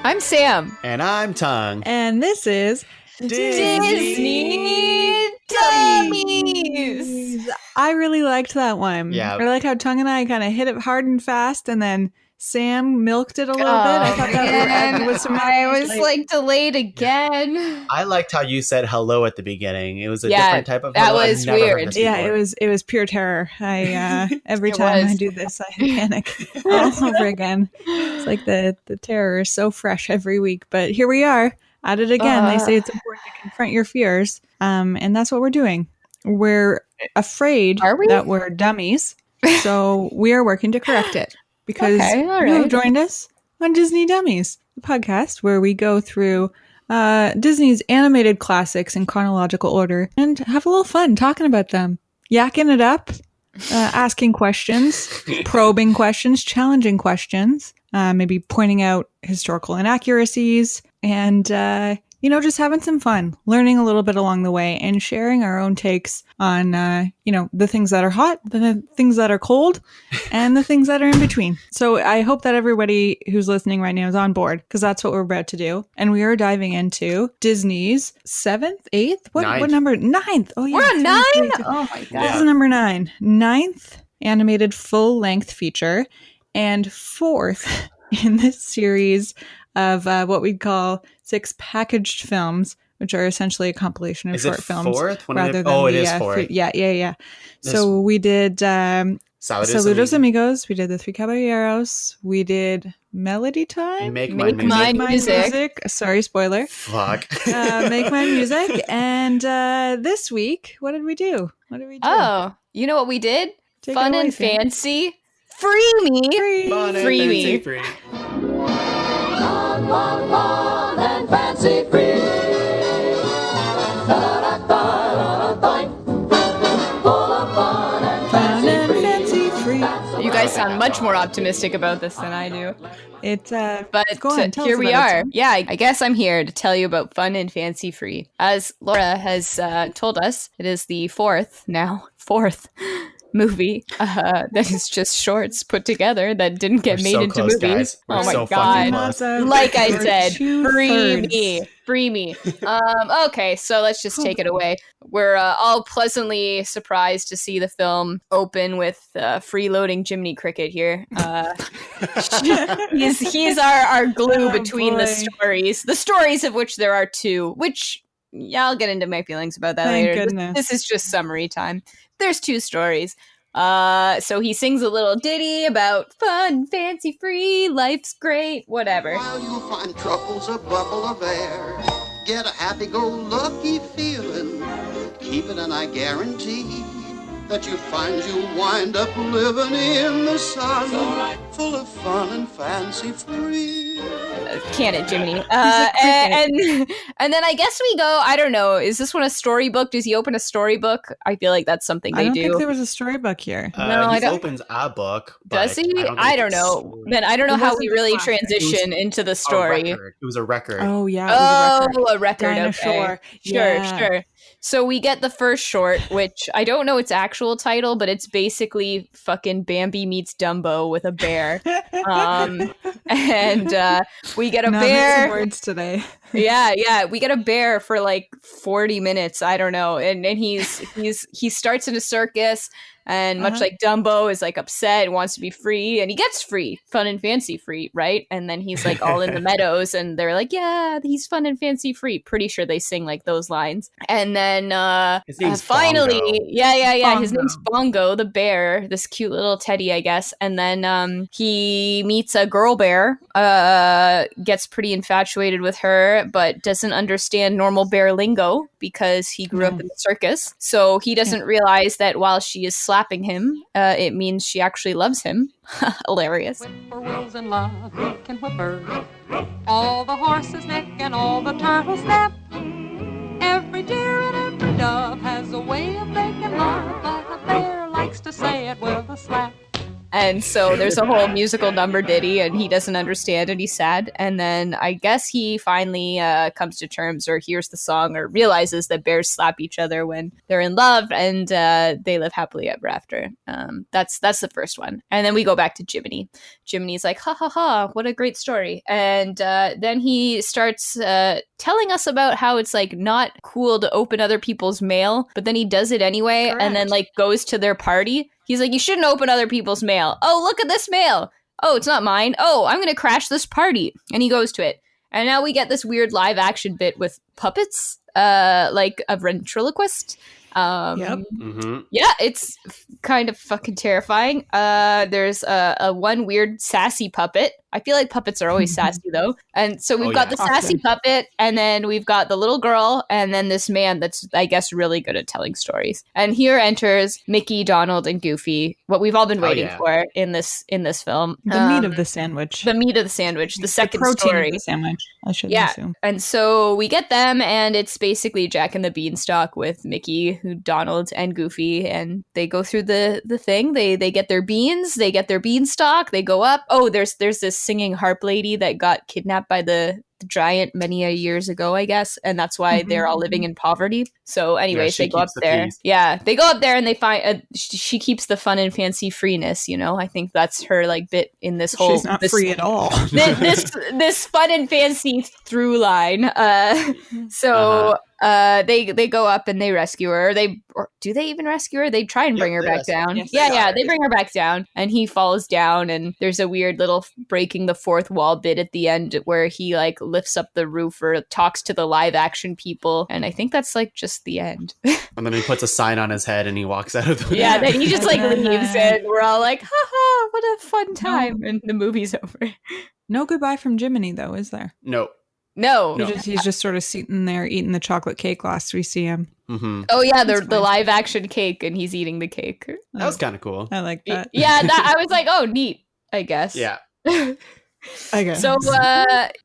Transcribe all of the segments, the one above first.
I'm Sam. And I'm Tongue. And this is Disney Dummies. I really liked that one. Yeah. I like how Tongue and I kind of hit it hard and fast, and then Sam milked it a little bit. I thought that was some. I was like delayed again. I liked how you said hello at the beginning. It was a different type of hello. That was I've never weird. heard this Yeah, before. it was pure terror. I every time I do this, I panic all over again. It's like the terror is so fresh every week, but here we are at it again. They say it's important to confront your fears, and that's what we're doing. We're afraid that we're dummies, so we are working to correct it. Because you have joined us on Disney Dummies, the podcast where we go through Disney's animated classics in chronological order and have a little fun talking about them, yakking it up, asking questions, probing questions, challenging questions, maybe pointing out historical inaccuracies, and just having some fun, learning a little bit along the way, and sharing our own takes on, the things that are hot, the things that are cold, and the things that are in between. So I hope that everybody who's listening right now is on board, because that's what we're about to do. And we are diving into Disney's 7th, 8th? What number? 9th. Oh, yeah. We're on 9? Oh, my God. This is number 9. 9th animated full-length feature, and 4th in this series of what we'd call 6 packaged films, which are essentially a compilation of short films. Is it 4th? It is 4th. Yeah. So we did Saludos Amigos. We did The Three Caballeros. We did Melody Time. Make Mine Music. Sorry, spoiler. Fuck. Make Mine Music. And this week, what did we do? Oh, you know what we did? Take Fun it away, and Sam. fancy. Free me. Fun and Free fancy me. free. Fun and fancy free. Full of fun and Fun and fancy free. You guys sound much more optimistic about this than I do. But Go on, tell here us we about are. it. Yeah, I guess I'm here to tell you about Fun and Fancy Free. As Laura has told us, it is the fourth movie that is just shorts put together that didn't get made into close, movies. guys. We're Oh my so God. fucking close. Like I We're said, two-thirds. free me. Okay, so let's just take it away. We're all pleasantly surprised to see the film open with freeloading Jiminy Cricket here. He's our glue between the stories of which there are 2, which I'll get into my feelings about that Thank later. goodness. This is just summary time. There's 2 stories. So he sings a little ditty about fun, fancy free, life's great, whatever. While you'll find troubles a bubble of air, get a happy-go-lucky feeling, keep it and I guarantee that you'll find you'll wind up living in the sun, full of fun and fancy free. Can it, Jiminy? And then I guess we go, I don't know, is this one a storybook? Does he open a storybook? I feel like that's something I they don't do. think there was a storybook here. No, I He don't- opens a book. Does but he? I don't know. think Then I don't know It how wasn't we the really classic. transition into the it's story. It was a record. Oh, yeah. It was A record. Dinosaur. Okay. Yeah. Sure. So we get the first short, which I don't know its actual title, but it's basically fucking Bambi meets Dumbo with a bear. And we get a Not bear. mixing words today. Yeah. We get a bear for like 40 minutes. I don't know. And he starts in a circus. And much like Dumbo is like upset and wants to be free, and he gets free, fun and fancy free, right? And then he's like all in the meadows, and they're like, "Yeah, he's fun and fancy free." Pretty sure they sing like those lines. And then His name's finally, Bongo. yeah, his Bongo. name's Bongo, the bear, this cute little teddy, I guess. And then he meets a girl bear, gets pretty infatuated with her, but doesn't understand normal bear lingo because he grew up in the circus. So he doesn't realize that while she is slapping him, it means she actually loves him. Hilarious. Whippoorwills in love, we can whip her. All the horses neck and all the turtles snap. Every deer and every dove has a way of making love, but a bear likes to say it with a slap. And so there's a whole musical number ditty, and he doesn't understand, and he's sad. And then I guess he finally comes to terms, or hears the song, or realizes that bears slap each other when they're in love, and they live happily ever after. That's the first one. And then we go back to Jiminy. Jiminy's like, ha ha ha, what a great story. And then he starts telling us about how it's like not cool to open other people's mail, but then he does it anyway. Correct. And then like goes to their party. He's like, you shouldn't open other people's mail. Oh, look at this mail. Oh, it's not mine. Oh, I'm gonna crash this party. And he goes to it. And now we get this weird live action bit with puppets, like a ventriloquist. Yep. Mm-hmm. Yeah, it's kind of fucking terrifying. There's a one weird sassy puppet. I feel like puppets are always sassy though. And so we've got the sassy puppet, and then we've got the little girl, and then this man that's, I guess, really good at telling stories. And here enters Mickey, Donald, and Goofy, what we've all been waiting for in this film. The meat of the sandwich. The meat of the sandwich. The second protein story. Of the sandwich, I should assume. And so we get them, and it's basically Jack and the Beanstalk with Mickey, Donald, and Goofy, and they go through the thing. They get their beans, they get their beanstalk, they go up. Oh, there's this singing harp lady that got kidnapped by the giant many years ago, I guess, and that's why they're all living in poverty. So anyways, they go up there. Yeah, they go up there and they find she keeps the fun and fancy freeness, you know. I think that's her like bit in this whole. She's not free at all. this fun and fancy through line. They go up and they rescue her. Or do they even rescue her? They try and bring her back down. Yes, they bring her back down, and he falls down, and there's a weird little breaking the fourth wall bit at the end where he like lifts up the roof or talks to the live action people, and I think that's like just the end. And then he puts a sign on his head and he walks out of the Yeah, then he just like leaves, and we're all like, haha, what a fun time, and the movie's over. No goodbye from Jiminy though, is there? No. He's just sort of sitting there eating the chocolate cake last we see him. Mm-hmm. Oh yeah, the live action cake, and he's eating the cake. That was kind of cool. I like that. Yeah, I was like, oh, neat, I guess. Yeah. I guess. So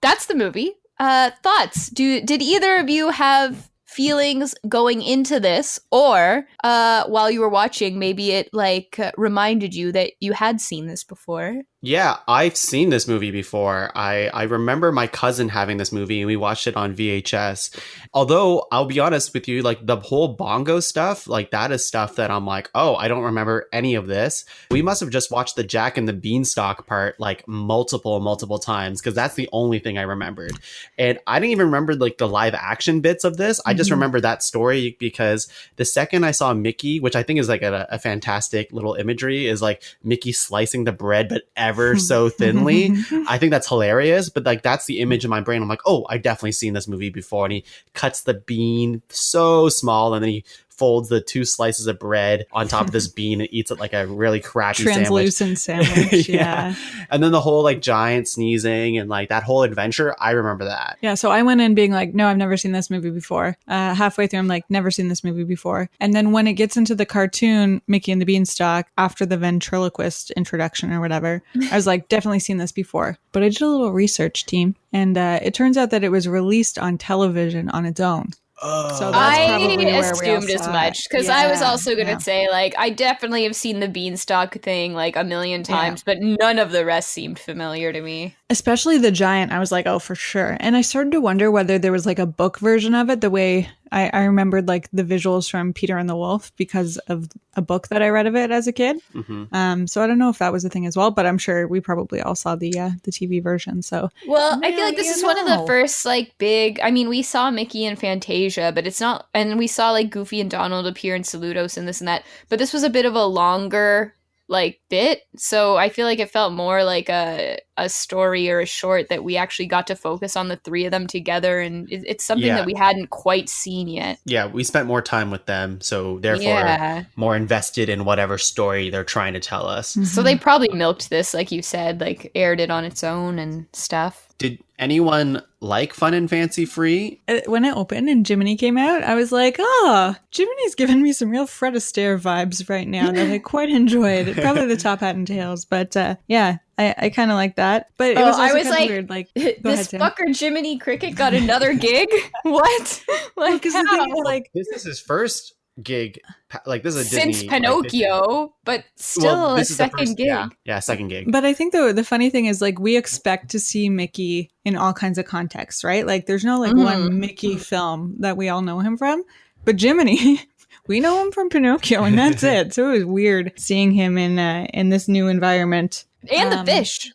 that's the movie. Thoughts? Did either of you have feelings going into this, or while you were watching, maybe it like reminded you that you had seen this before? Yeah, I've seen this movie before. I remember my cousin having this movie, and we watched it on VHS. Although, I'll be honest with you, like the whole Bongo stuff, like that is stuff that I'm like, oh, I don't remember any of this. We must have just watched the Jack and the Beanstalk part like multiple times, because that's the only thing I remembered. And I didn't even remember like the live action bits of this. I just remember that story because the second I saw Mickey, which I think is like a fantastic little imagery, is like Mickey slicing the bread, but ever so thinly. I think that's hilarious, but like that's the image in my brain. I'm like, oh, I've definitely seen this movie before. And he cuts the bean so small, and then he folds the 2 slices of bread on top of this bean and eats it like a really crappy translucent sandwich. Yeah. And then the whole like giant sneezing and like that whole adventure, I remember that. Yeah, so I went in being like, no, I've never seen this movie before. Halfway through, I'm like, never seen this movie before. And then when it gets into the cartoon, Mickey and the Beanstalk, after the ventriloquist introduction or whatever, I was like, definitely seen this before. But I did a little research, team, and it turns out that it was released on television on its own. So I assumed as much, because I was also going to say, like, I definitely have seen the Beanstalk thing like a million times, but none of the rest seemed familiar to me. Especially the giant. I was like, oh, for sure. And I started to wonder whether there was like a book version of it, the way I remembered like the visuals from Peter and the Wolf because of a book that I read of it as a kid. Mm-hmm. So I don't know if that was a thing as well, but I'm sure we probably all saw the TV version. So I feel like this is one of the first like big. I mean, we saw Mickey and Fantasia, but it's not, and we saw like Goofy and Donald appear in Saludos and this and that. But this was a bit of a longer like bit, so I feel like it felt more like a story or a short that we actually got to focus on the 3 of them together, and it's something that we hadn't quite seen yet. Yeah, we spent more time with them, so therefore more invested in whatever story they're trying to tell us. So they probably milked this, like you said, like aired it on its own and stuff. Did anyone like Fun and Fancy Free? When it opened and Jiminy came out, I was like, oh, Jiminy's giving me some real Fred Astaire vibes right now that I quite enjoyed. Probably the Top Hat and Tails, but I kind of like that. But it was also kind of weird. Like, this fucker Jiminy Cricket got another gig? What? Like, This is his first gig. Like this is a Since Disney Pinocchio, but still a this is the second first, gig. yeah, second gig. But I think the funny thing is like we expect to see Mickey in all kinds of contexts, right? Like there's no like one Mickey film that we all know him from. But Jiminy, we know him from Pinocchio, and that's it. So it was weird seeing him in this new environment. And the fish.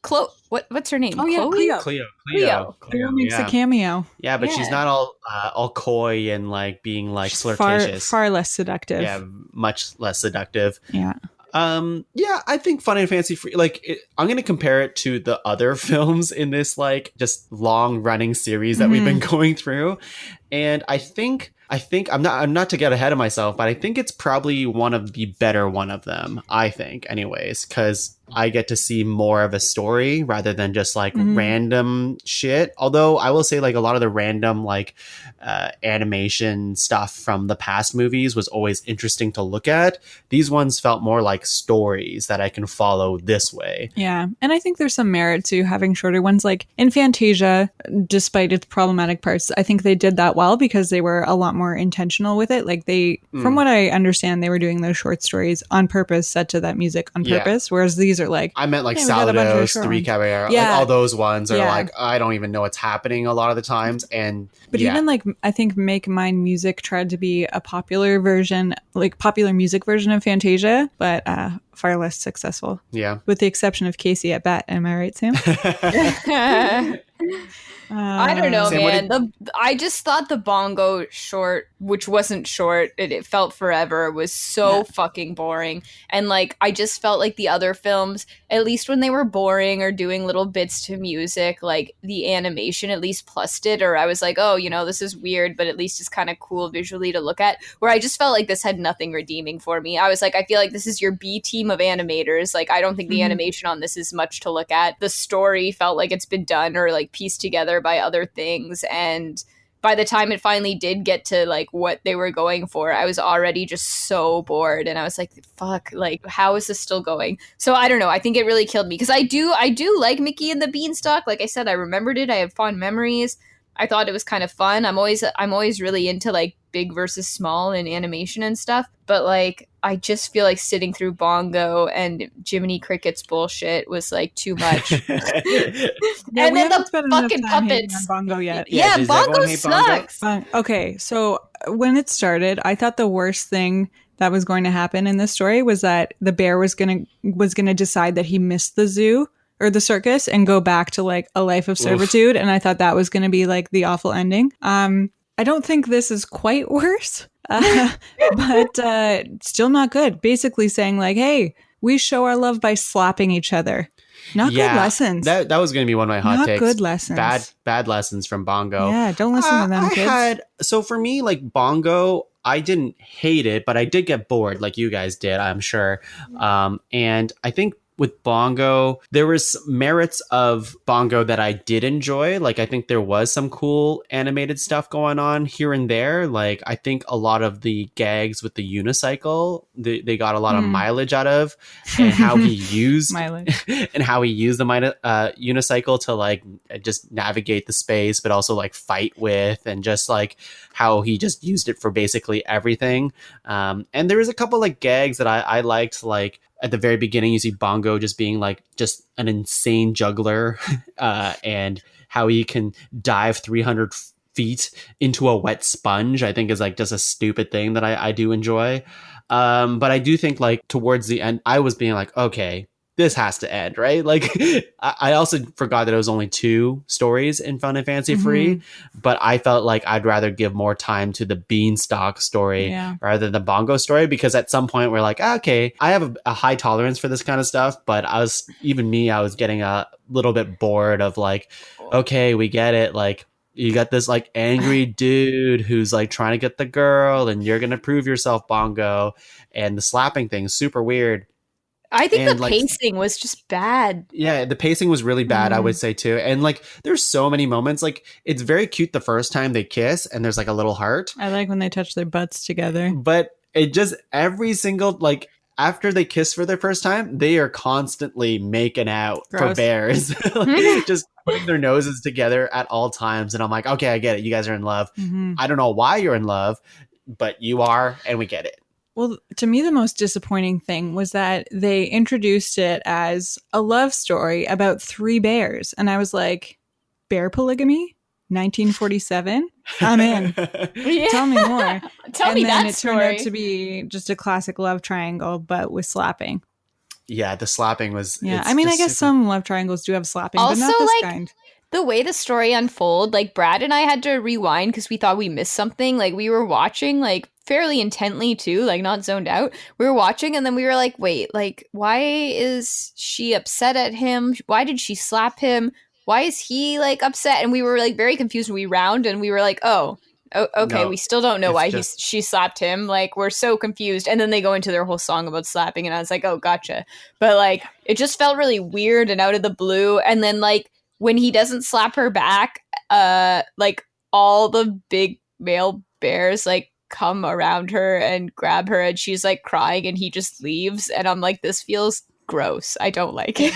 What's her name? Oh yeah, Chloe? Cleo. Cleo makes a cameo. Yeah, but she's not all coy and like being like flirtatious. Far less seductive. Yeah, much less seductive. Yeah. Yeah, I think Fun and Fancy Free, like, I'm going to compare it to the other films in this, like, just long running series that we've been going through. And I think I'm not to get ahead of myself, but I think it's probably one of the better one of them, I think, anyways, because I get to see more of a story rather than just like random shit. Although I will say like a lot of the random like animation stuff from the past movies was always interesting to look at. These ones felt more like stories that I can follow this way. Yeah. And I think there's some merit to having shorter ones. Like in Fantasia, despite its problematic parts, I think they did that well because they were a lot more intentional with it. Like from what I understand, they were doing those short stories on purpose, set to that music on purpose. Whereas these are like, I meant like Salados, Three Caballero, like all those ones are like, I don't even know what's happening a lot of the times. But even like, I think Make Mine Music tried to be a popular music version of Fantasia, but far less successful. Yeah. With the exception of Casey at Bat. Am I right, Sam? I don't know, Sam, man. I just thought the Bongo short, which wasn't short, it felt forever, was so fucking boring. And like, I just felt like the other films, at least when they were boring or doing little bits to music, like the animation at least plussed it, or I was like, oh, this is weird, but at least it's kind of cool visually to look at. Where I just felt like this had nothing redeeming for me. I was like, I feel like this is your B team of animators. Like, I don't think the animation on this is much to look at. The story felt like it's been done or like pieced together by other things, and by the time it finally did get to like what they were going for, I was already just so bored, and I was like, fuck, like how is this still going? So I don't know, I think it really killed me because I do like Mickey and the Beanstalk. Like I said, I remembered it, I have fond memories. I thought it was kind of fun. I'm always really into like big versus small in animation and stuff, but like I just feel like sitting through Bongo and Jiminy Cricket's bullshit was like too much. And then the fucking puppets. On Bongo yet? Yeah, Bongo sucks. Okay, so when it started, I thought the worst thing that was going to happen in this story was that the bear was gonna decide that he missed the zoo or the circus and go back to like a life of servitude. And I thought that was going to be like the awful ending. I don't think this is quite worse, but still not good. Basically saying like, hey, we show our love by slapping each other. Not good lessons. That was going to be one of my hot takes. Not good lessons. Bad lessons from Bongo. Yeah, don't listen to them, kids. So for me, like Bongo, I didn't hate it, but I did get bored like you guys did, I'm sure. And I think with Bongo, there was merits of Bongo that I did enjoy. Like, I think there was some cool animated stuff going on here and there. Like, I think a lot of the gags with the unicycle, they got a lot of mileage out of, and how he used the unicycle to like just navigate the space, but also like fight with, and just like how he just used it for basically everything. And there was a couple like gags that I liked, like at the very beginning, you see Bongo just being like just an insane juggler, and how he can dive 300 feet into a wet sponge, I think is like just a stupid thing that I do enjoy. But I do think like towards the end, I was being like, okay, this has to end, right? Like, I also forgot that it was only 2 stories in Fun and Fancy Free, but I felt like I'd rather give more time to the Beanstalk story rather than the Bongo story, because at some point we're like, okay, I have a high tolerance for this kind of stuff, but I was getting a little bit bored of like, okay, we get it. Like, you got this like angry dude who's like trying to get the girl, and you're going to prove yourself, Bongo. And the slapping thing's super weird. I think the pacing was just bad. Yeah, the pacing was really bad, I would say too. And like, there's so many moments. Like, it's very cute the first time they kiss, and there's like a little heart. I like when they touch their butts together. But it just, every single, like, after they kiss for their first time, they are constantly making out for bears. Like, just putting their noses together at all times. And I'm like, okay, I get it. You guys are in love. I don't know why you're in love. but you are, and we get it. Well, to me, the most disappointing thing was that they introduced it as a love story about 3 bears. And I was like, bear polygamy? 1947? I'm in. Yeah. Tell me more. Tell me that And then it turned out to be just a classic love triangle, but with slapping. Yeah, the slapping was... Yeah, I mean, I guess some love triangles do have slapping, but not this kind. The way the story unfolded, like Brad and I had to rewind because we thought we missed something. Like we were watching like fairly intently too, like not zoned out. We were watching and then we were like, wait, like why is she upset at him? Why did she slap him? Why is he like upset? And we were like very confused when we round and we were like, okay, No, we still don't know why just... she slapped him. Like, we're so confused. And then they go into their whole song about slapping, and I was like, oh, gotcha. But, like, it just felt really weird and out of the blue. And then, like, when he doesn't slap her back, like, all the big male bears, like, come around her and grab her, and she's, like, crying, and he just leaves. And I'm like, this feels gross. I don't like it.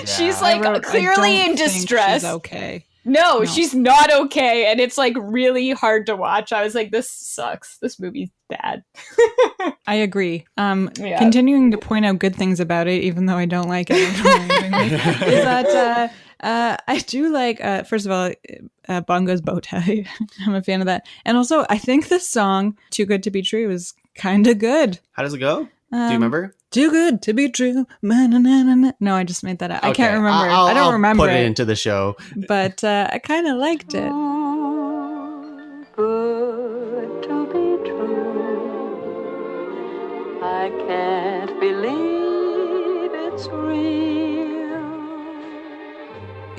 She's, like, clearly in distress. She's okay. No, she's not okay, and it's like really hard to watch. I was like, this sucks. This movie's bad. I agree. Continuing to point out good things about it, even though I don't like it, is that I do like, first of all, Bongo's bow tie. I'm a fan of that. And also, I think the song, Too Good to Be True, is kind of good. How does it go? Do you remember? Too good to be true. No, I just made that up. Okay. I can't remember. I don't remember I'll put it into the show. But I kind of liked it. Good to be true. I can't believe it's real.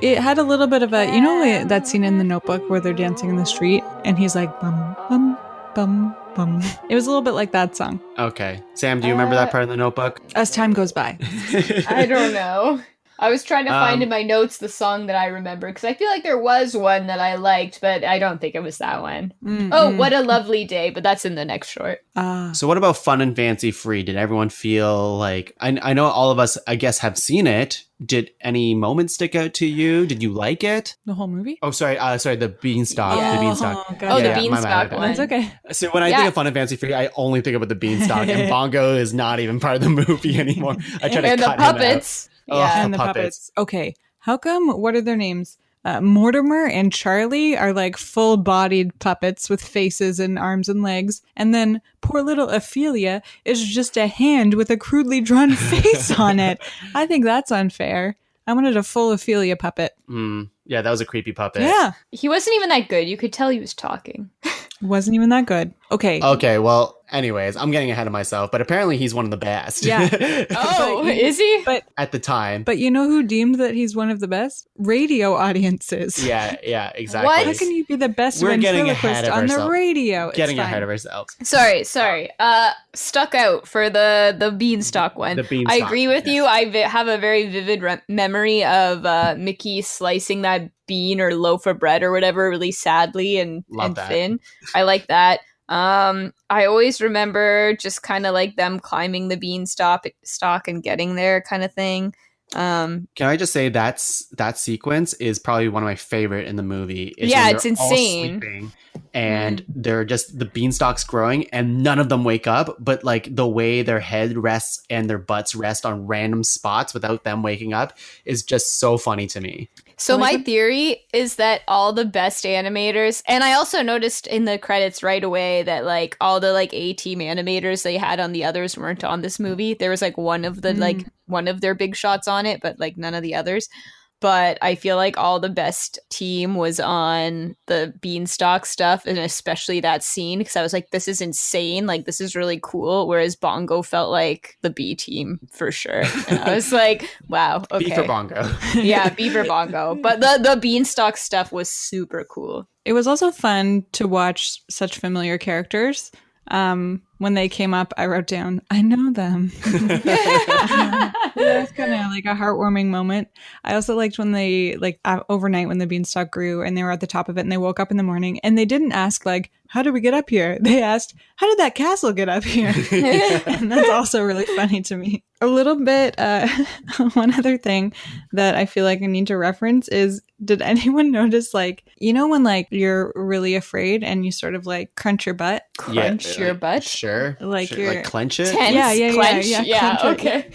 It had a little bit of a, you know that scene in The Notebook where they're dancing in the street and he's like, bum, bum, bum, bum. It was a little bit like that song. Okay. Sam, do you remember that part in The Notebook? As time goes by. I don't know. I was trying to find in my notes the song that I remember, because I feel like there was one that I liked, but I don't think it was that one. Mm-hmm. Oh, What a Lovely Day, but that's in the next short. So what about Fun and Fancy Free? Did everyone feel like... I know all of us, I guess, have seen it. Did any moments stick out to you? Did you like it? The whole movie? Oh, sorry, the Beanstalk. Yeah. The Beanstalk. The Beanstalk one. That's okay. So when I think of Fun and Fancy Free, I only think about the Beanstalk, and Bongo is not even part of the movie anymore. I try to and cut the puppets. Him out. Yeah, and the puppets. Okay, how come? What are their names? Mortimer and Charlie are like full-bodied puppets with faces and arms and legs, and then poor little Ophelia is just a hand with a crudely drawn face on it. I think that's unfair. I wanted a full Ophelia puppet. Yeah, that was a creepy puppet. Yeah, he wasn't even that good. You could tell he was talking. Wasn't even that good. Okay. Well, anyways, I'm getting ahead of myself, but apparently he's one of the best. Yeah. Is he? But at the time. But you know who deemed that he's one of the best? Radio audiences. Yeah, exactly. What? How can you be the best ventriloquist on the radio? Getting ahead of ourselves. Sorry. Stuck out for the Beanstalk one. The Beanstalk. I agree with you. I have a very vivid memory of Mickey slicing that bean or loaf of bread or whatever really sadly and thin. I like that. I always remember just kind of like them climbing the beanstalk and getting there kind of thing. Can I just say that sequence is probably one of my favorite in the movie. It's insane. Sleeping, and they're just the beanstalks growing and none of them wake up, but like the way their head rests and their butts rest on random spots without them waking up is just so funny to me. So my theory is that all the best animators, and I also noticed in the credits right away that like all the like A-team animators they had on the others weren't on this movie. There was like one of their big shots on it, but like none of the others. But I feel like all the best team was on the Beanstalk stuff, and especially that scene, because I was like, this is insane. Like, this is really cool. Whereas Bongo felt like the B team for sure. And I was like, wow, okay. B for Bongo. Yeah, B for Bongo. But the Beanstalk stuff was super cool. It was also fun to watch such familiar characters. When they came up, I wrote down, I know them. That was kind of like a heartwarming moment. I also liked when they, like, overnight when the beanstalk grew and they were at the top of it and they woke up in the morning and they didn't ask, like, how did we get up here? They asked, how did that castle get up here? And that's also really funny to me. A little bit, one other thing that I feel like I need to reference is did anyone notice, like, you know when like you're really afraid and you sort of like crunch your butt? Crunch your butt? Sure. Like sure. you're Like clench it? Tense? Yeah, Clench? clench it. Okay.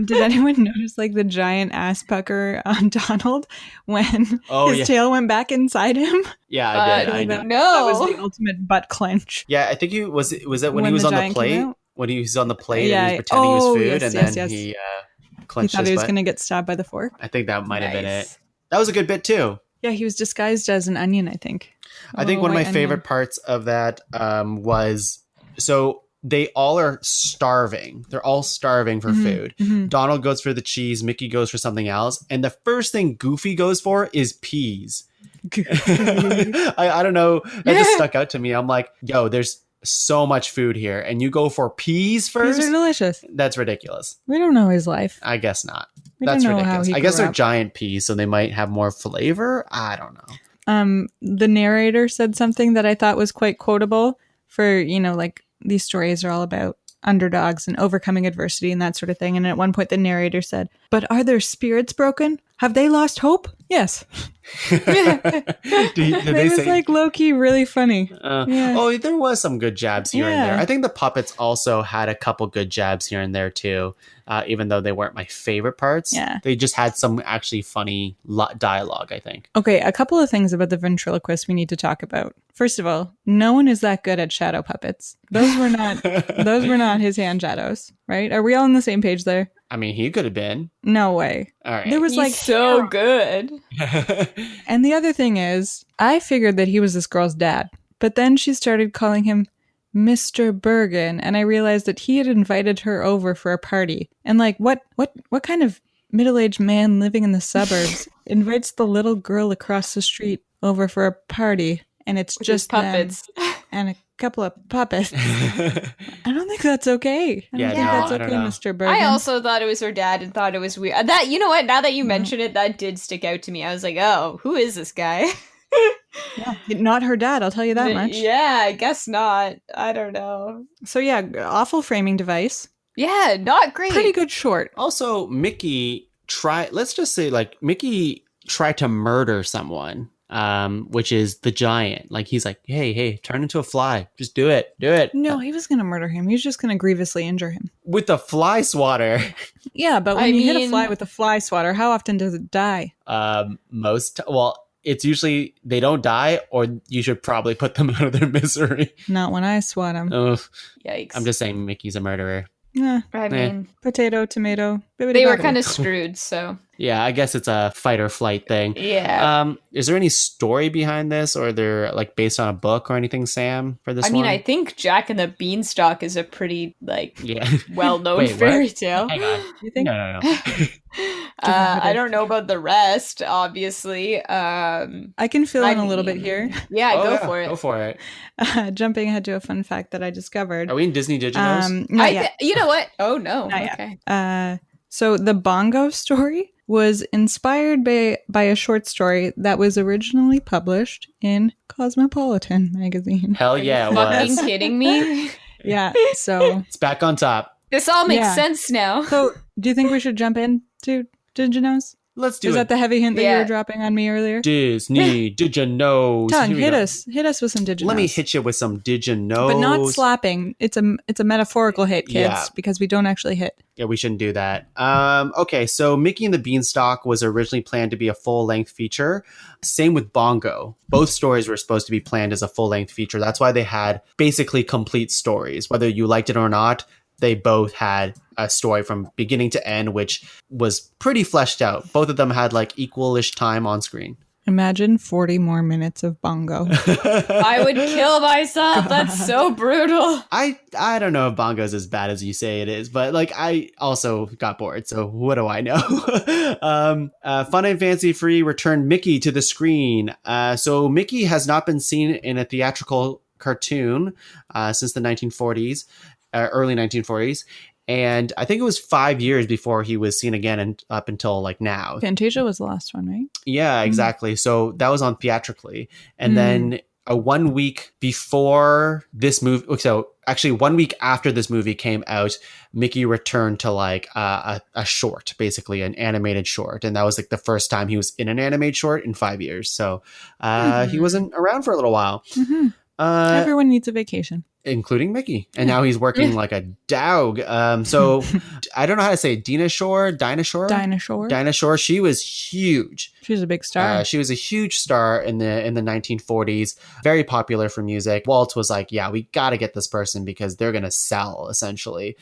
Did anyone notice like the giant ass pucker on Donald when his tail went back inside him? Yeah, I did. I know. That No. was the ultimate butt clench. Yeah, I think was that when he When was the on the giant came plate? out? When he was on the plate and Yeah. he was pretending he was Oh, food yes, and yes, then yes. he He clenched thought his he was butt. going to get stabbed by the fork. I think that might have been it. Nice. That was a good bit too. Yeah, he was disguised as an onion, I think. I think one of my favorite parts of that was, so they all are starving. They're all starving for food. Mm-hmm. Donald goes for the cheese. Mickey goes for something else. And the first thing Goofy goes for is peas. I don't know. That just stuck out to me. I'm like, yo, there's so much food here. And you go for peas first? Peas are delicious. That's ridiculous. We don't know his life. I guess not. We That's don't know how ridiculous. he I guess grew they're up. giant peas, so they might have more flavor. I don't know. The narrator said something that I thought was quite quotable for, you know, like these stories are all about underdogs and overcoming adversity and that sort of thing. And at one point the narrator said, "But are their spirits broken? Have they lost hope?" Yes. Did It they was say like low-key really funny. Yeah. Oh, there was some good jabs here and there. Yeah. I think the puppets also had a couple good jabs here and there too, even though they weren't my favorite parts. Yeah. They just had some actually funny dialogue, I think. Okay, a couple of things about the ventriloquist we need to talk about. First of all, no one is that good at shadow puppets. Those were not his hand shadows, right? Are we all on the same page there? I mean, he could have been. No way. All right. There was He's like so good. And the other thing is, I figured that he was this girl's dad, but then she started calling him Mr. Bergen, and I realized that he had invited her over for a party. And like, what kind of middle-aged man living in the suburbs invites the little girl across the street over for a party, and it's With just his puppets. them and a couple of puppets? I don't think that's okay. I don't think that's I don't okay, know. Mr. Bergen. I also thought it was her dad and thought it was weird. That, you know what? Now that you mention it, that did stick out to me. I was like, oh, who is this guy? Not her dad, I'll tell you that much. Yeah, I guess not. I don't know. So yeah, awful framing device. Yeah, not great. Pretty good short. Also, Mickey let's just say, like, Mickey tried to murder someone, which is the giant. Like, he's like, hey, turn into a fly. Just do it. No, he was going to murder him. He was just going to grievously injure him. With the fly swatter. Yeah, but when I you hit a mean- fly with a fly swatter, how often does it die? It's usually they don't die, or you should probably put them out of their misery. Not when I swat him. Ugh. Yikes. I'm just saying Mickey's a murderer. Yeah, I mean, potato, tomato. they were kind of screwed, so. Yeah, I guess it's a fight or flight thing. Yeah. Is there any story behind this, or they're like based on a book or anything, Sam, for this I mean, one? I think Jack and the Beanstalk is a pretty, like, Yeah. well-known Wait, what? fairy tale. Hang on. You think? No. I don't know about the rest, obviously. I can fill in a little bit here. Yeah, Oh, go yeah, for it. Go for it. Jumping ahead to a fun fact that I discovered. Are we in Disney Diginos? Not yet. You know what? Oh, no. Not yet. Okay. So the Bongo story was inspired by a short story that was originally published in Cosmopolitan magazine. Hell yeah, it Fucking was. kidding me? Yeah, so It's back on top. This all makes Yeah. sense now. do you think we should jump into Diginos? Let's do Is it. that the heavy hint that you Yeah. were dropping on me earlier? Disney Diginos. Tongue, Here we hit go. us with some Diginos. Let me hit you with some Diginos. But not slapping. It's a metaphorical hit, kids, Yeah. because we don't actually hit. Yeah, we shouldn't do that. Okay, so Mickey and the Beanstalk was originally planned to be a full-length feature. Same with Bongo. Both stories were supposed to be planned as a full-length feature. That's why they had basically complete stories. Whether you liked it or not, they both had a story from beginning to end, which was pretty fleshed out. Both of them had like equal-ish time on screen. Imagine 40 more minutes of Bongo. I would kill myself. That's so brutal. I don't know if Bongo's as bad as you say it is, but like I also got bored, so what do I know? Fun and Fancy Free returned Mickey to the screen. So Mickey has not been seen in a theatrical cartoon since the 1940s, early 1940s. And I think it was 5 years before he was seen again, and up until like now. Fantasia was the last one, right? Yeah, exactly. So that was on theatrically. And then 1 week before this movie, so actually 1 week after this movie came out, Mickey returned to like a short, basically an animated short. And that was like the first time he was in an animated short in 5 years. So he wasn't around for a little while. Mm-hmm. Everyone needs a vacation. Including Mickey. And now he's working like a dog. So I don't know how to say it. Dinah Shore. Dinah Shore. She was huge. She was a big star. She was a huge star in the 1940s. Very popular for music. Walt was like, yeah, we got to get this person because they're going to sell, essentially.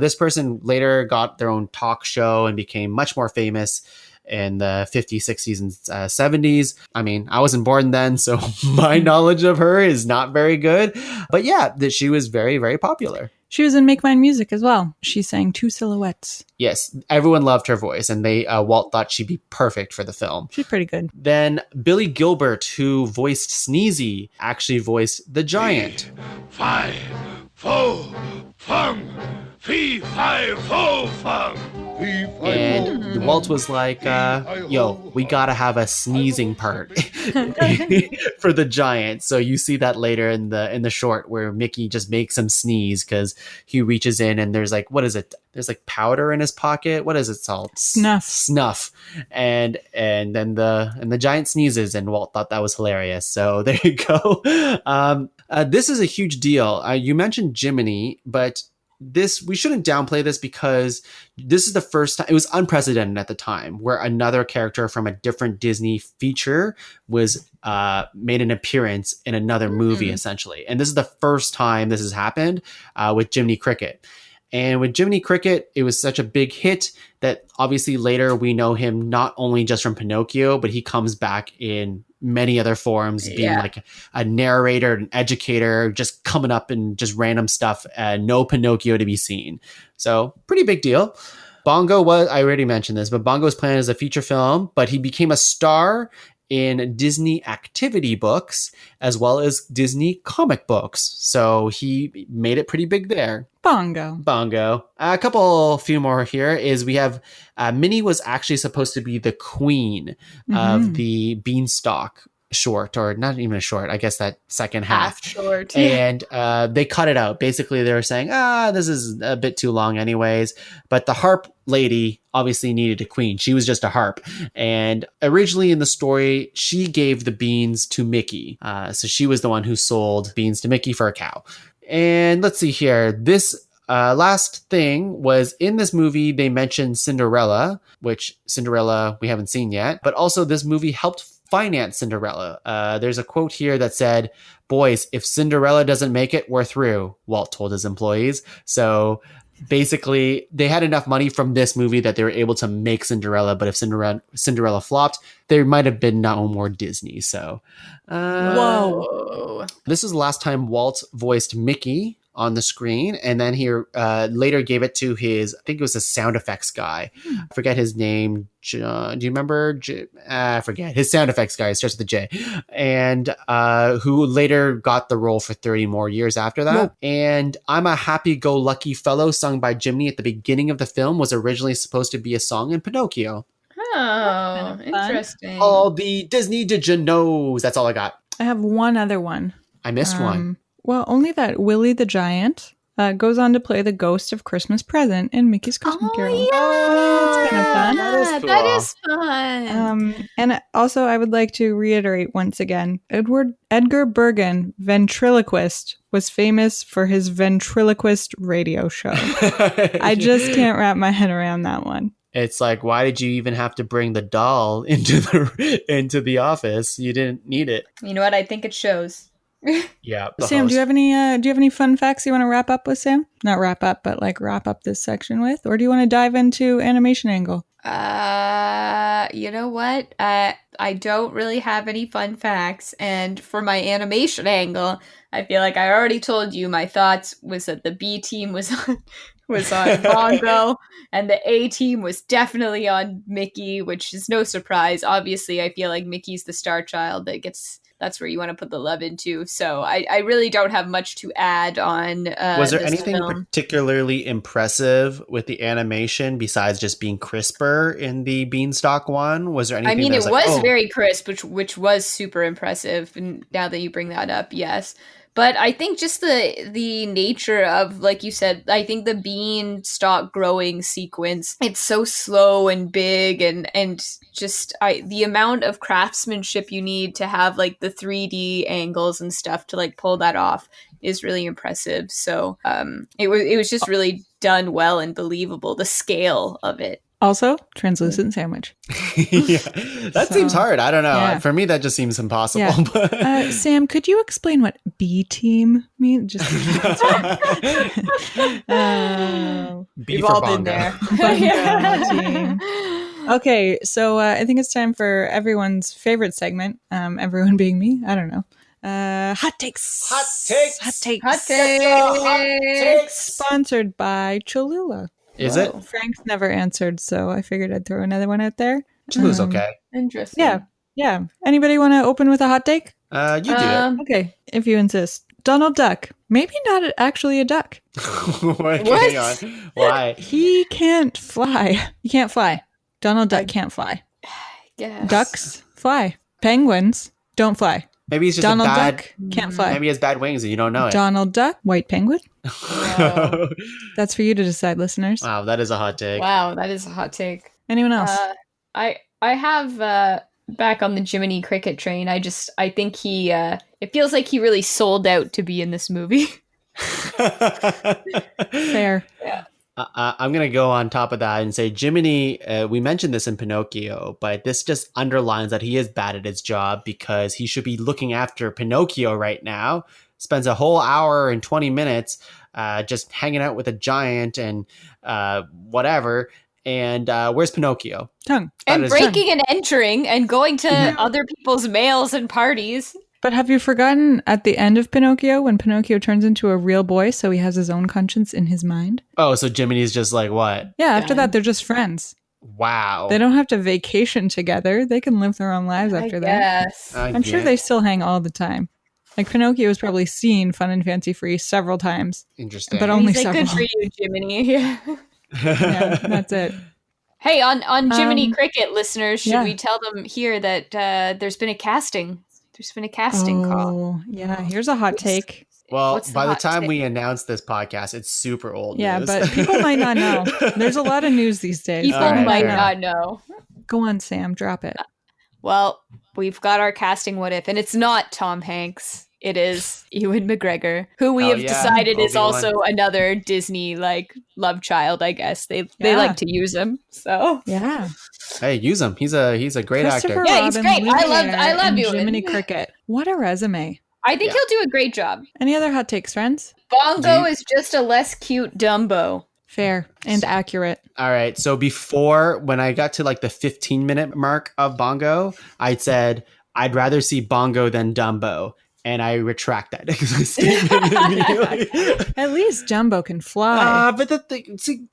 This person later got their own talk show and became much more famous in the 50s, 60s, and 70s. I mean, I wasn't born then, so my knowledge of her is not very good. But yeah, that she was very, very popular. She was in Make Mine Music as well. She sang Two Silhouettes. Yes, everyone loved her voice, and Walt thought she'd be perfect for the film. She's pretty good. Then Billy Gilbert, who voiced Sneezy, actually voiced the Giant. 5, 4, fung, fee, 5, 4, fung. And Walt was like, yo, we gotta have a sneezing part for the Giant. So you see that later in the short where Mickey just makes him sneeze because he reaches in and there's like, what is it? There's like powder in his pocket. What is it called? Snuff. And then the Giant sneezes, and Walt thought that was hilarious. So there you go. This is a huge deal. You mentioned Jiminy, but we shouldn't downplay this because this is the first time, it was unprecedented at the time, where another character from a different Disney feature was made an appearance in another movie, essentially. And this is the first time this has happened with Jiminy Cricket. And with Jiminy Cricket, it was such a big hit that obviously later we know him not only just from Pinocchio, but he comes back in many other forms, being like a narrator, an educator, just coming up and just random stuff. No Pinocchio to be seen. So pretty big deal. Bongo was, I already mentioned this, but Bongo was planned as a feature film, but he became a star in Disney activity books as well as Disney comic books. So he made it pretty big there. Bongo. A few more here is we have Minnie was actually supposed to be the queen of the beanstalk short, or not even a short, I guess that second half short. And they cut it out. Basically, they were saying, this is a bit too long anyways. But the harp lady obviously needed a queen. She was just a harp. And originally in the story, she gave the beans to Mickey. So she was the one who sold beans to Mickey for a cow. And let's see here. This last thing was in this movie, they mentioned Cinderella, which Cinderella we haven't seen yet. But also this movie helped finance Cinderella. There's a quote here that said, "Boys, if Cinderella doesn't make it, we're through," Walt told his employees. So basically, they had enough money from this movie that they were able to make Cinderella. But if Cinderella flopped, there might have been no more Disney. So, whoa. This is the last time Walt voiced Mickey on the screen, and then he later gave it to his, I think it was a sound effects guy. I forget his name. Do you remember? I forget. His sound effects guy starts with a J, and who later got the role for 30 more years after that. Whoa. And "I'm a Happy-Go-Lucky Fellow," sung by Jiminy at the beginning of the film, was originally supposed to be a song in Pinocchio. Oh, interesting. All the Disney did you knows. That's all I got. I have one other one. I missed one. Well, only that Willie the Giant goes on to play the ghost of Christmas Present in Mickey's Christmas Carol. Yeah, that's kind of fun. That is cool. That is fun. And also, I would like to reiterate once again, Edgar Bergen, ventriloquist, was famous for his ventriloquist radio show. I just can't wrap my head around that one. It's like, why did you even have to bring the doll into the office? You didn't need it. You know what? I think it shows. Yeah. Sam, do you have any fun facts you want to wrap up with, Sam? Not wrap up, but like wrap up this section with, or do you want to dive into animation angle? You know what? I don't really have any fun facts, and for my animation angle, I feel like I already told you my thoughts was that the B team was on Bongo, and the A team was definitely on Mickey, which is no surprise. Obviously, I feel like Mickey's the star child that's where you want to put the love into. So I really don't have much to add on. Was there anything film. particularly impressive with the animation besides just being crisper in the Beanstalk one? Was there anything? I mean, that it was was very crisp, which was super impressive. And now that you bring that up, yes. But I think just the nature of, like you said, I think the beanstalk growing sequence, it's so slow and big, and just the amount of craftsmanship you need to have like the 3D angles and stuff to like pull that off is really impressive. So it was just really done well and believable, the scale of it. Also, translucent sandwich. Yeah, that seems hard. I don't know. Yeah. For me, that just seems impossible. Yeah. But Sam, could you explain what B team means? Just B We've for all been bongo. there. Bongo team. Okay, so I think it's time for everyone's favorite segment. Everyone being me. I don't know. Hot takes. Hot takes. Hot takes. Hot takes. Sponsored by Cholula. Is it? Frank's never answered, so I figured I'd throw another one out there. Who's okay? Interesting. Yeah. Anybody want to open with a hot take? You do it. Okay, if you insist. Donald Duck. Maybe not actually a duck. Wait, hang on. Why? He can't fly. He can't fly. Donald Duck can't fly. Yes. Ducks fly. Penguins don't fly. Maybe he's just Donald a bad. Duck can't fly. Maybe he has bad wings and you don't know it. Donald Duck, white penguin. Wow, That's for you to decide, listeners. that is a hot take. Wow, that is a hot take. Anyone else? I have back on the Jiminy Cricket train. I think he it feels like he really sold out to be in this movie. Fair. I'm going to go on top of that and say Jiminy, we mentioned this in Pinocchio, but this just underlines that he is bad at his job because he should be looking after Pinocchio right now. Spends a whole hour and 20 minutes just hanging out with a giant and whatever. And where's Pinocchio? Tongue. And breaking and entering and going to other people's mails and parties. But have you forgotten at the end of Pinocchio when Pinocchio turns into a real boy so he has his own conscience in his mind? Oh, so Jiminy's just like what? Yeah, after that they're just friends. Wow. They don't have to vacation together. They can live their own lives after that. Yes. I'm sure they still hang all the time. Like Pinocchio has probably seen Fun and Fancy Free several times. Interesting. But only He's like, several. good for you, Jiminy. Yeah. Yeah, that's it. Hey, on Jiminy Cricket listeners, should yeah. we tell them here that there's been a casting? There's been a casting call. Oh, yeah. Here's a hot take. Well, What's the by the hot time take? we announce this podcast, it's super old Yeah, news. but people might not know. There's a lot of news these days. People All right, might fair. not know. Go on, Sam. Drop it. Well, we've got our casting what if, and it's not Tom Hanks. It is Ewan McGregor, who we have decided is Obi-Wan. also another Disney like love child. I guess they like to use him. So Yeah. Hey, use him. He's a great actor. Yeah, he's great. I love Ewan. Jiminy Cricket. What a resume. I think he'll do a great job. Any other hot takes, friends? Bongo is just a less cute Dumbo. Fair and accurate. All right. So before, when I got to like the 15-minute mark of Bongo, I said I'd rather see Bongo than Dumbo. And I retract that statement immediately. At least Jumbo can fly. But the thing, see,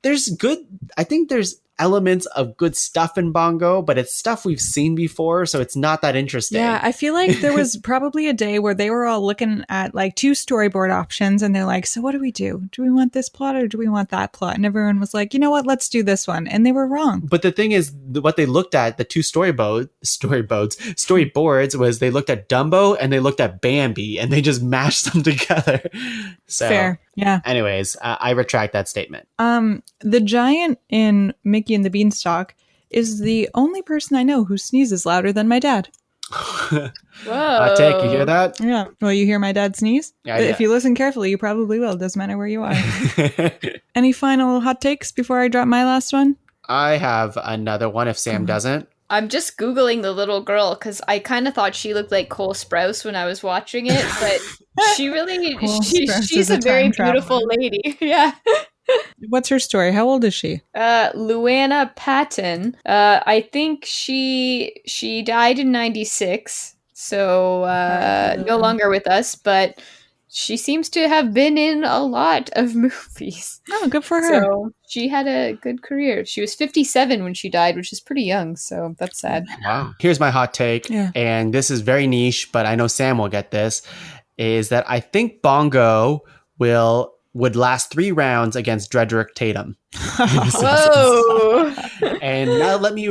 I think there's elements of good stuff in Bongo, but it's stuff we've seen before, so it's not that interesting. Yeah, I feel like there was probably a day where they were all looking at like 2 storyboard options and they're like, so what do we do? Do we want this plot or do we want that plot? And everyone was like, you know what? Let's do this one. And they were wrong. But the thing is, what they looked at, the 2 storyboards, was they looked at Dumbo and they looked at Bambi and they just mashed them together. So, Fair. Yeah. anyways, I retract that statement. The giant in Mickey and the Beanstalk is the only person I know who sneezes louder than my dad. Whoa. Take, you hear that? Yeah. Well, you hear my dad sneeze? Yeah, If you listen carefully, you probably will. Doesn't matter where you are. Any final hot takes before I drop my last one? I have another one if Sam doesn't. I'm just Googling the little girl because I kind of thought she looked like Cole Sprouse when I was watching it, but she really, Cole Sprouse she's is a a very time beautiful traveler. lady. Yeah. What's her story? How old is she? Luana Patton. I think she died in 96, so no longer with us, but she seems to have been in a lot of movies. Oh, good for her. So she had a good career. She was 57 when she died, which is pretty young, so that's sad. Wow. Here's my hot take, and this is very niche, but I know Sam will get this, is that I think Bongo would last 3 rounds against Dredrick Tatum. Whoa! And now let me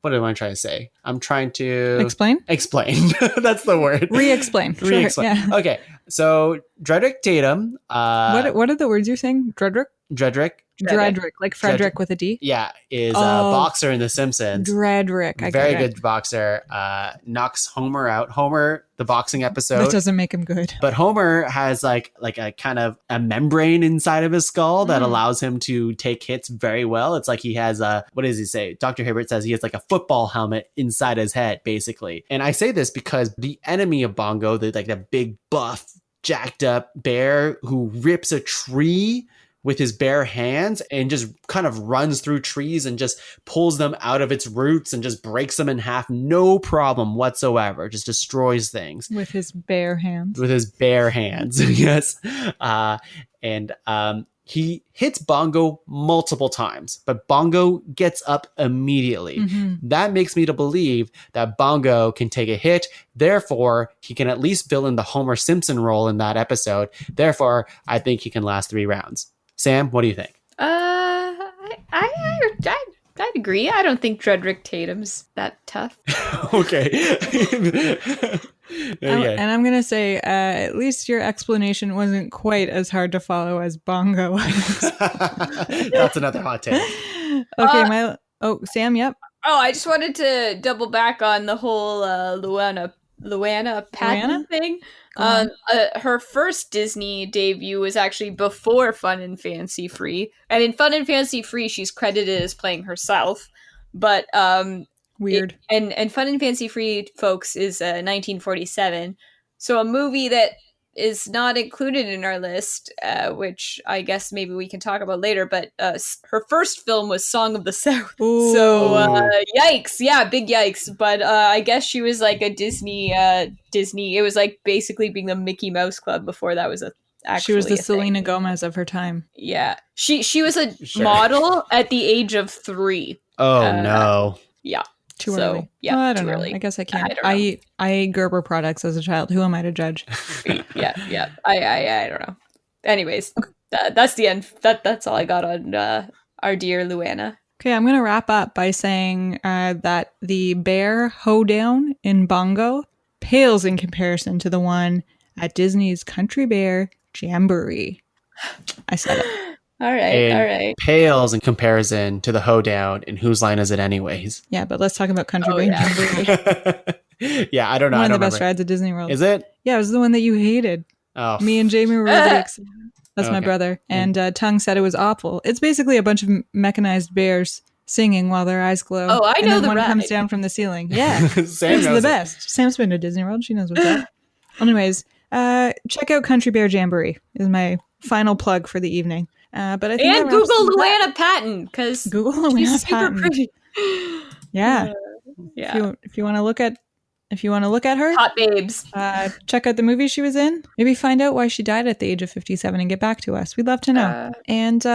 what am I trying to say? I'm trying to Explain? Explain. That's the word. Re-explain. Sure, Re-explain. yeah. Okay. So Dredrick Tatum. What are the words you're saying? Dredrick? Dredrick, like Frederick with a D? yeah, is a Oh. boxer in The Simpsons. Dredrick. I Very get it. good boxer. Knocks Homer out. Homer, the boxing episode. That doesn't make him good. But Homer has like a kind of a membrane inside of his skull that allows him to take hits very well. It's like he has what does he say? Dr. Hibbert says he has like a football helmet inside his head, basically. And I say this because the enemy of Bongo, the big buff, jacked up bear who rips a tree with his bare hands and just kind of runs through trees and just pulls them out of its roots and just breaks them in half. No problem whatsoever. Just destroys things. With his bare hands. Yes. And he hits Bongo multiple times, but Bongo gets up immediately. Mm-hmm. That makes me to believe that Bongo can take a hit. Therefore, he can at least fill in the Homer Simpson role in that episode. Therefore, I think he can last 3 rounds. Sam, what do you think? I'd agree. I don't think Dredrick Tatum's that tough. Okay. And I'm going to say, at least your explanation wasn't quite as hard to follow as Bongo was. That's another hot take. Okay, Sam, yep. Oh, I just wanted to double back on the whole Luana Patton thing. Her first Disney debut was actually before Fun and Fancy Free, and in Fun and Fancy Free, she's credited as playing herself. But weird. And Fun and Fancy Free, folks, is 1947, so a movie that is not included in our list, which I guess maybe we can talk about later. But her first film was Song of the South. Ooh. So yikes, yeah, big yikes. But I guess she was like a Disney. It was like basically being the Mickey Mouse Club before that was she was the Selena Gomez of her time. Yeah, she was a model at the age of 3. Oh no. Yeah. Too early. Yeah, I don't too know. early. I guess I can't. I ate Gerber products as a child. Who am I to judge? Yeah. I don't know. Anyways, that's the end. That's all I got on our dear Luana. Okay, I'm going to wrap up by saying that the bear hoedown in Bongo pales in comparison to the one at Disney's Country Bear Jamboree. I said it. All right. Pales in comparison to the hoedown in Whose Line Is It Anyways? Yeah, but let's talk about Country Bear Jamboree. Yeah, I don't know. One of the best rides at Disney World. Is it? Yeah, it was the one that you hated. Oh. Me and Jamie were really excited. That's my brother. And Tongue said it was awful. It's basically a bunch of mechanized bears singing while their eyes glow. Oh, I know and then the one ride. comes down from the ceiling. Yeah. Sam It's knows the it. best. Sam's been to Disney World. She knows what's up. Anyways, check out Country Bear Jamboree is my final plug for the evening. But I think and Google Luana Patton because Google she's Luana super Patton. pretty. Yeah. Yeah. If you want to look at her, Hot babes. check out the movie she was in. Maybe find out why she died at the age of 57 and get back to us. We'd love to know. And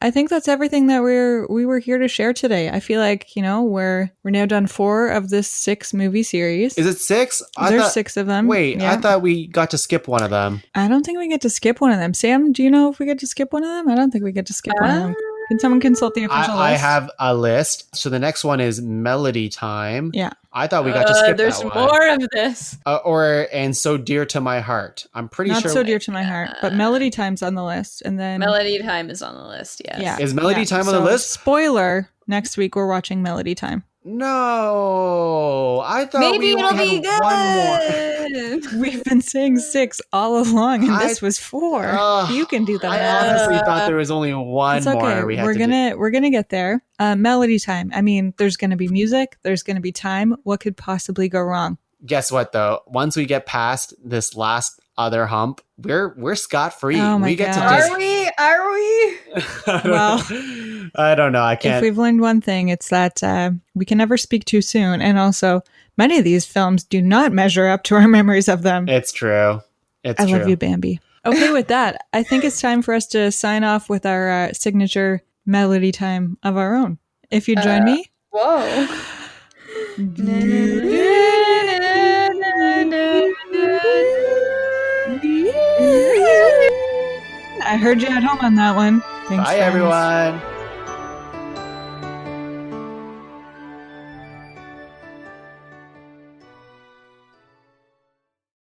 I think that's everything that we were here to share today. I feel like we're now done 4 of this 6 movie series. Is it 6? There's 6 of them. Wait, Yeah. I thought we got to skip one of them. I don't think we get to skip one of them. Sam, do you know if we get to skip one of them? I don't think we get to skip one of them. Can someone consult the official list? I have a list. So the next one is Melody Time. Yeah. I thought we got to skip there's that one. more of this. And So Dear to My Heart. I'm pretty Not sure. So Dear to My Heart, but Melody Time's on the list. And then Melody Time is on the list, yes. Yeah. Is Melody Time on the list? Spoiler, next week we're watching Melody Time. No, I thought Maybe we it'll only be had good. We've been saying 6 all along, and this was 4. You can do that. I honestly thought there was only one It's okay. more. We're gonna get there. Melody Time. I mean, there's gonna be music. There's gonna be time. What could possibly go wrong? Guess what though? Once we get past this last other hump, we're scot free. Oh my we get God. to just. Are we? Well, I don't know. I can't. If we've learned one thing, it's that we can never speak too soon, and also many of these films do not measure up to our memories of them. It's true. I love you, Bambi. Okay, with that, I think it's time for us to sign off with our signature Melody Time of our own. If you join me. Whoa. I heard you at home on that one. Thanks, Bye, friends. everyone.